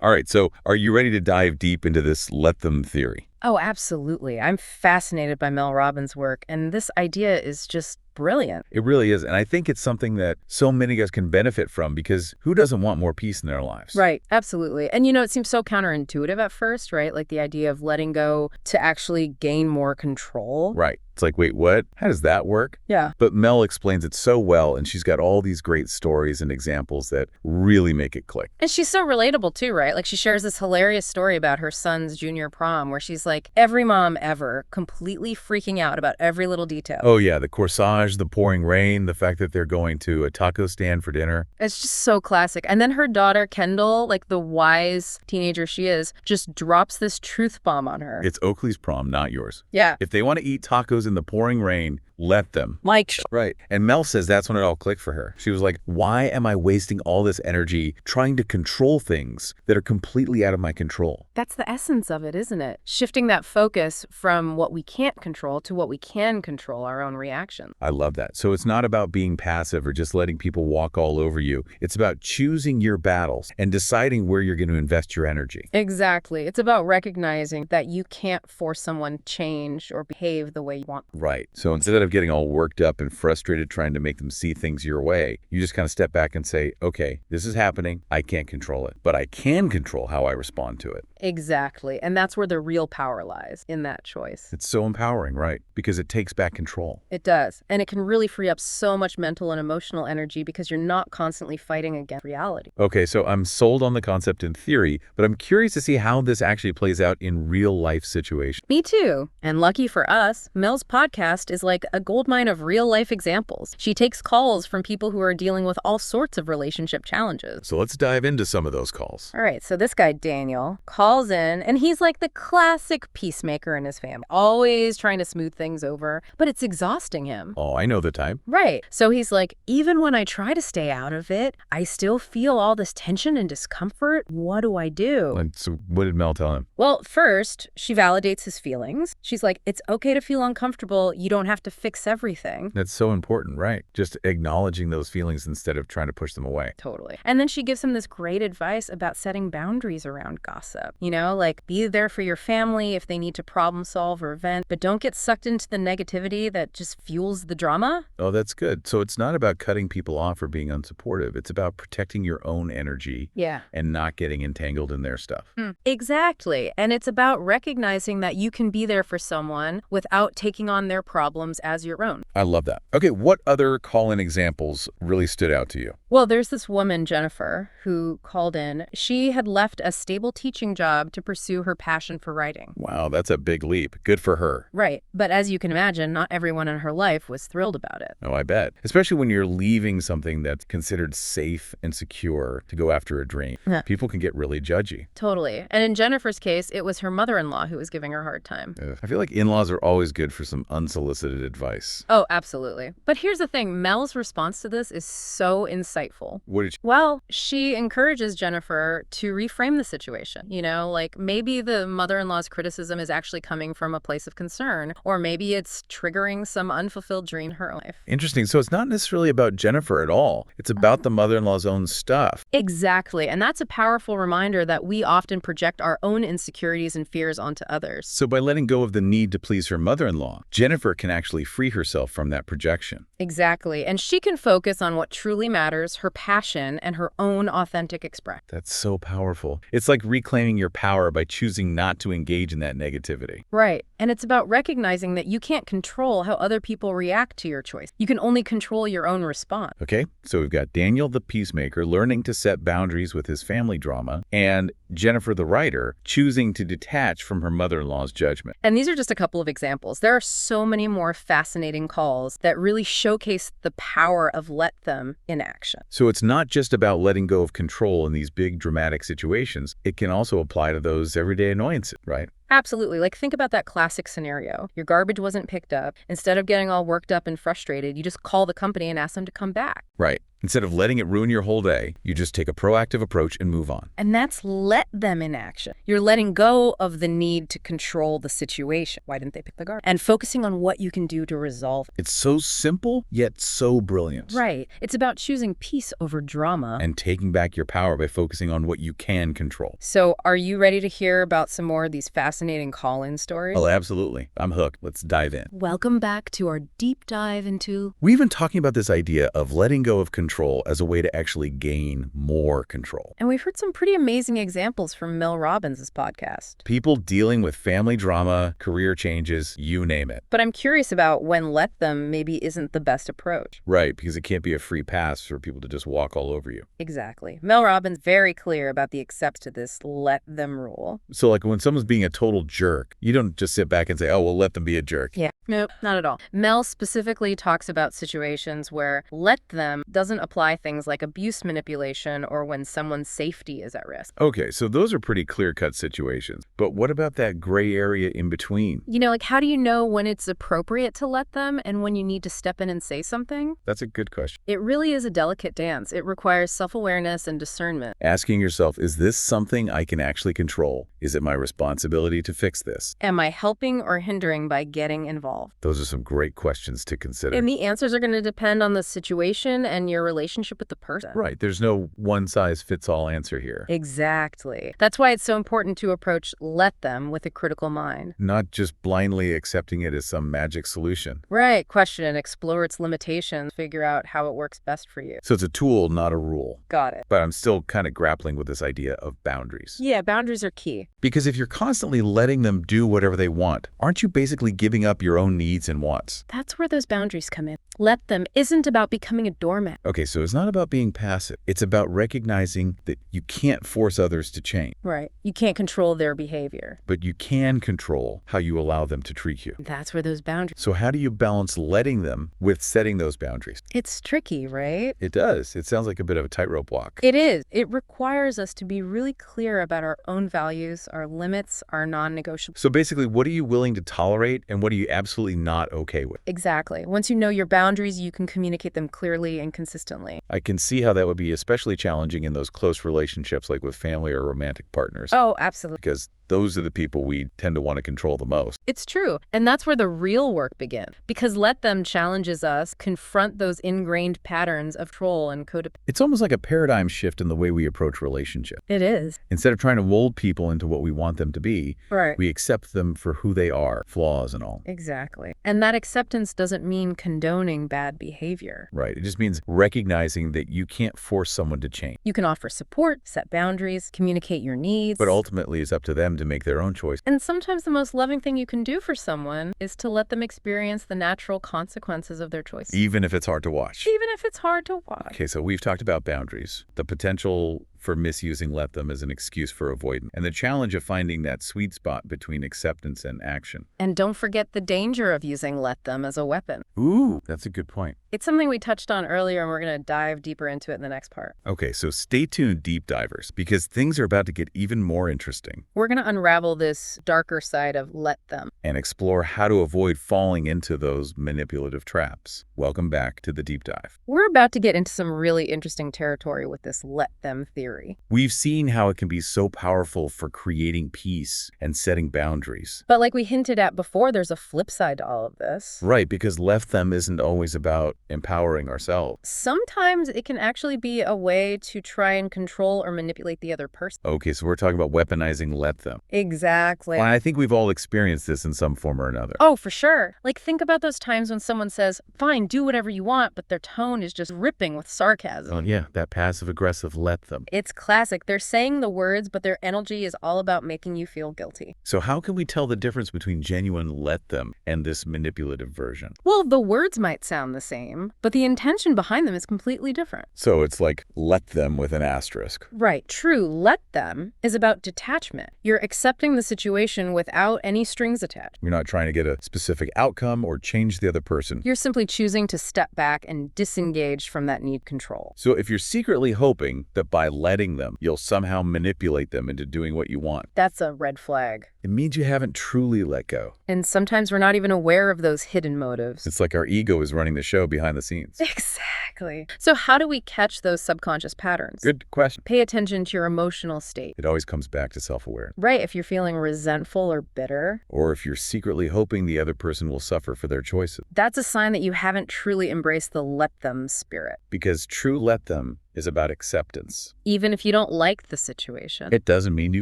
All right, so are you ready to dive deep into this let them theory? Oh, absolutely. I'm fascinated by Mel Robbins' work, and this idea is just brilliant. It really is, and I think it's something that so many of us can benefit from because who doesn't want more peace in their lives? Right, absolutely. And it seems so counterintuitive at first, right? Like the idea of letting go to actually gain more control. Right. It's like, wait, what? How does that work? Yeah. But Mel explains it so well, and she's got all these great stories and examples that really make it click. And she's so relatable too, right? Like she shares this hilarious story about her son's junior prom where she's like every mom ever, completely freaking out about every little detail. Oh yeah, the corsage, the pouring rain, the fact that they're going to a taco stand for dinner. It's just so classic. And then her daughter, Kendall, like the wise teenager she is, just drops this truth bomb on her. It's Oakley's prom, not yours. Yeah. If they want to eat tacos in the pouring rain, let them. Mike. Right. And Mel says that's when it all clicked for her. She was like, why am I wasting all this energy trying to control things that are completely out of my control? That's the essence of it, isn't it? Shifting that focus from what we can't control to what we can control, our own reaction. I love that. So it's not about being passive or just letting people walk all over you. It's about choosing your battles and deciding where you're going to invest your energy. Exactly. It's about recognizing that you can't force someone to change or behave the way you want. Right. So instead of getting all worked up and frustrated trying to make them see things your way, you just kind of step back and say, okay, this is happening. I can't control it, but I can control how I respond to it. Exactly. And that's where the real power lies, in that choice. It's so empowering, right? Because it takes back control. It does. And it can really free up so much mental and emotional energy because you're not constantly fighting against reality. Okay, so I'm sold on the concept in theory, but I'm curious to see how this actually plays out in real life situations. Me too. And lucky for us, Mel's podcast is like a goldmine of real life examples. She takes calls from people who are dealing with all sorts of relationship challenges. So let's dive into some of those calls. All right, so this guy, Daniel, calls in, and he's like the classic peacemaker in his family, always trying to smooth things over, but it's exhausting him. Oh, I know the type. Right. So he's like, even when I try to stay out of it, I still feel all this tension and discomfort. What do I do? And so what did Mel tell him? Well, first, she validates his feelings. She's like, it's okay to feel uncomfortable. You don't have to fix everything. That's so important, right? Just acknowledging those feelings instead of trying to push them away. Totally. And then she gives him this great advice about setting boundaries around gossip. Like be there for your family if they need to problem solve or vent, but don't get sucked into the negativity that just fuels the drama. Oh, that's good. So it's not about cutting people off or being unsupportive. It's about protecting your own energy and not getting entangled in their stuff. Exactly. And it's about recognizing that you can be there for someone without taking on their problems as your own. I love that. Okay, what other call-in examples really stood out to you? Well, there's this woman, Jennifer, who called in. She had left a stable teaching job to pursue her passion for writing. Wow, that's a big leap. Good for her. Right. But as you can imagine, not everyone in her life was thrilled about it. Oh, I bet. Especially when you're leaving something that's considered safe and secure to go after a dream. People can get really judgy. Totally. And in Jennifer's case, it was her mother-in-law who was giving her a hard time. I feel like in-laws are always good for some unsolicited advice. Oh, absolutely. But here's the thing. Mel's response to this is so insightful. What did she? Well, she encourages Jennifer to reframe the situation. Like maybe the mother-in-law's criticism is actually coming from a place of concern, or maybe it's triggering some unfulfilled dream in her life. Interesting. So it's not necessarily about Jennifer at all. It's about the mother-in-law's own stuff. Exactly. And that's a powerful reminder that we often project our own insecurities and fears onto others. So by letting go of the need to please her mother-in-law, Jennifer can actually free herself from that projection. Exactly. And she can focus on what truly matters, her passion, and her own authentic expression. That's so powerful. It's like reclaiming your power by choosing not to engage in that negativity. Right. And it's about recognizing that you can't control how other people react to your choice. You can only control your own response. Okay, so we've got Daniel the peacemaker learning to set boundaries with his family drama, and Jennifer the writer choosing to detach from her mother-in-law's judgment. And these are just a couple of examples. There are so many more fascinating calls that really showcase the power of let them in action. So it's not just about letting go of control in these big dramatic situations. It can also apply to those everyday annoyances, right? Absolutely. Like think about that classic scenario. Your garbage wasn't picked up. Instead of getting all worked up and frustrated, you just call the company and ask them to come back. Right. Instead of letting it ruin your whole day, you just take a proactive approach and move on. And that's let them in action. You're letting go of the need to control the situation. Why didn't they pick the garbage? And focusing on what you can do to resolve. It's so simple, yet so brilliant. Right. It's about choosing peace over drama. And taking back your power by focusing on what you can control. So are you ready to hear about some more of these fascinating call-in stories? Oh, absolutely. I'm hooked. Let's dive in. Welcome back to our deep dive into... We've been talking about this idea of letting go of control as a way to actually gain more control. And we've heard some pretty amazing examples from Mel Robbins' podcast. People dealing with family drama, career changes, you name it. But I'm curious about when let them maybe isn't the best approach. Right, because it can't be a free pass for people to just walk all over you. Exactly. Mel Robbins very clear about the accept to this let them rule. So like when someone's being a total jerk, you don't just sit back and say, oh, well, let them be a jerk. Yeah. Nope, not at all. Mel specifically talks about situations where let them doesn't apply things like abuse manipulation or when someone's safety is at risk. Okay, so those are pretty clear-cut situations. But what about that gray area in between? You know, like how do you know when it's appropriate to let them and when you need to step in and say something? That's a good question. It really is a delicate dance. It requires self-awareness and discernment. Asking yourself, is this something I can actually control? Is it my responsibility to fix this? Am I helping or hindering by getting involved? Those are some great questions to consider. And the answers are going to depend on the situation and your relationship with the person. Right. There's no one-size-fits-all answer here. Exactly. That's why it's so important to approach let them with a critical mind. Not just blindly accepting it as some magic solution. Right. Question and explore its limitations. Figure out how it works best for you. So it's a tool, not a rule. Got it. But I'm still kind of grappling with this idea of boundaries. Yeah, boundaries are key. Because if you're constantly letting them do whatever they want, aren't you basically giving up your own needs and wants? That's where those boundaries come in. Let them isn't about becoming a doormat. Okay, so it's not about being passive. It's about recognizing that you can't force others to change. Right. You can't control their behavior. But you can control how you allow them to treat you. That's where those boundaries... So how do you balance letting them with setting those boundaries? It's tricky, right? It does. It sounds like a bit of a tightrope walk. It is. It requires us to be really clear about our own values, our limits, our non-negotiables. So basically, what are you willing to tolerate and what are you absolutely not okay with? Exactly. Once you know your boundaries, you can communicate them clearly and consistently. I can see how that would be especially challenging in those close relationships like with family or romantic partners. Oh, absolutely. Because those are the people we tend to want to control the most. It's true. And that's where the real work begins. Because let them challenges us, confront those ingrained patterns of control and codependence. It's almost like a paradigm shift in the way we approach relationships. It is. Instead of trying to mold people into what we want them to be, Right. we accept them for who they are, flaws and all. Exactly. And that acceptance doesn't mean condoning bad behavior. Right. It just means recognizing that you can't force someone to change. You can offer support, set boundaries, communicate your needs. But ultimately, it's up to them to make their own choice. And sometimes the most loving thing you can do for someone is to let them experience the natural consequences of their choice. Even if it's hard to watch. Even if it's hard to watch. Okay, so we've talked about boundaries, the potential for misusing let them as an excuse for avoidance, and the challenge of finding that sweet spot between acceptance and action. And don't forget the danger of using let them as a weapon. Ooh, that's a good point. It's something we touched on earlier, and we're going to dive deeper into it in the next part. Okay, so stay tuned, deep divers, because things are about to get even more interesting. We're going to unravel this darker side of let them. And explore how to avoid falling into those manipulative traps. Welcome back to the deep dive. We're about to get into some really interesting territory with this let them theory. We've seen how it can be so powerful for creating peace and setting boundaries. But like we hinted at before, there's a flip side to all of this. Right, because let them isn't always about empowering ourselves. Sometimes it can actually be a way to try and control or manipulate the other person. Okay, so we're talking about weaponizing let them. Exactly. Well, I think we've all experienced this in some form or another. Oh, for sure. Like, think about those times when someone says, fine, do whatever you want, but their tone is just ripping with sarcasm. Oh, yeah, that passive-aggressive let them. It's classic. They're saying the words, but their energy is all about making you feel guilty. So how can we tell the difference between genuine let them and this manipulative version? Well, the words might sound the same, but the intention behind them is completely different. So it's like let them with an asterisk. Right. True let them is about detachment. You're accepting the situation without any strings attached. You're not trying to get a specific outcome or change the other person. You're simply choosing to step back and disengage from that need control. So if you're secretly hoping that by letting them, you'll somehow manipulate them into doing what you want. That's a red flag. It means you haven't truly let go. And sometimes we're not even aware of those hidden motives. It's like our ego is running the show behind the scenes. Exactly. So how do we catch those subconscious patterns? Good question. Pay attention to your emotional state. It always comes back to self-awareness. Right, if you're feeling resentful or bitter. Or if you're secretly hoping the other person will suffer for their choices. That's a sign that you haven't truly embraced the let them spirit. Because true let them is about acceptance. Even if you don't like the situation. It doesn't mean you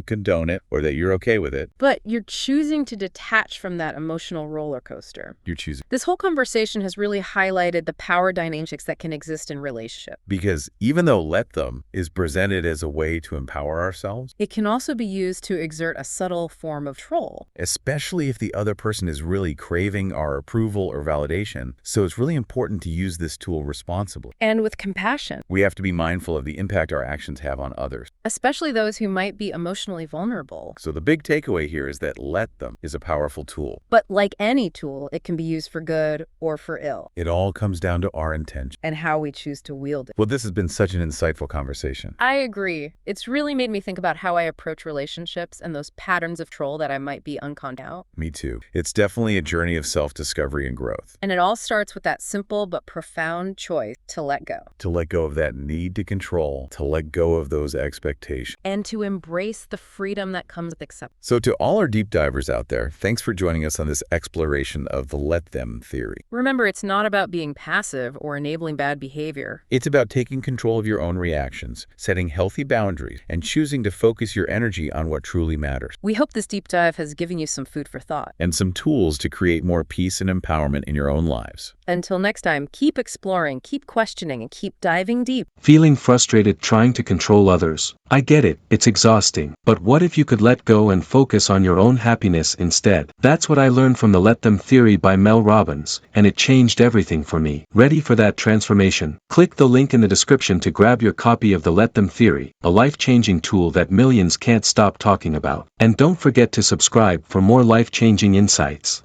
condone it or that you're okay with it. But you're choosing to detach from that emotional roller coaster. You're choosing. This whole conversation has really highlighted the power dynamics that can exist in relationships. Because even though let them is presented as a way to empower ourselves, it can also be used to exert a subtle form of control. Especially if the other person is really craving our approval or validation. So it's really important to use this tool responsibly. And with compassion. We have to be mindful of the impact our actions have on others. Especially those who might be emotionally vulnerable. So the big takeaway here is that let them is a powerful tool. But like any tool, it can be used for good or for ill. It all comes down to our intention. And how we choose to wield it. Well, this has been such an insightful conversation. I agree. It's really made me think about how I approach relationships and those patterns of control that I might be unconscious about. Me too. It's definitely a journey of self-discovery and growth. And it all starts with that simple but profound choice to let go. To let go of that need to control, to let go of those expectations. And to embrace the freedom that comes with acceptance. So to all our deep divers out there, thanks for joining us on this exploration of the let them theory. Remember, it's not about being passive or enabling bad behavior. It's about taking control of your own reactions, setting healthy boundaries, and choosing to focus your energy on what truly matters. We hope this deep dive has given you some food for thought. And some tools to create more peace and empowerment in your own lives. Until next time, keep exploring, keep questioning, and keep diving deep. Feeling frustrated trying to control others? I get it, it's exhausting. But what if you could let go and focus on your own happiness instead? That's what I learned from the Let Them Theory by Mel Robbins, and it changed everything for me. Ready for that transformation? Click the link in the description to grab your copy of the Let Them Theory, a life-changing tool that millions can't stop talking about. And don't forget to subscribe for more life-changing insights.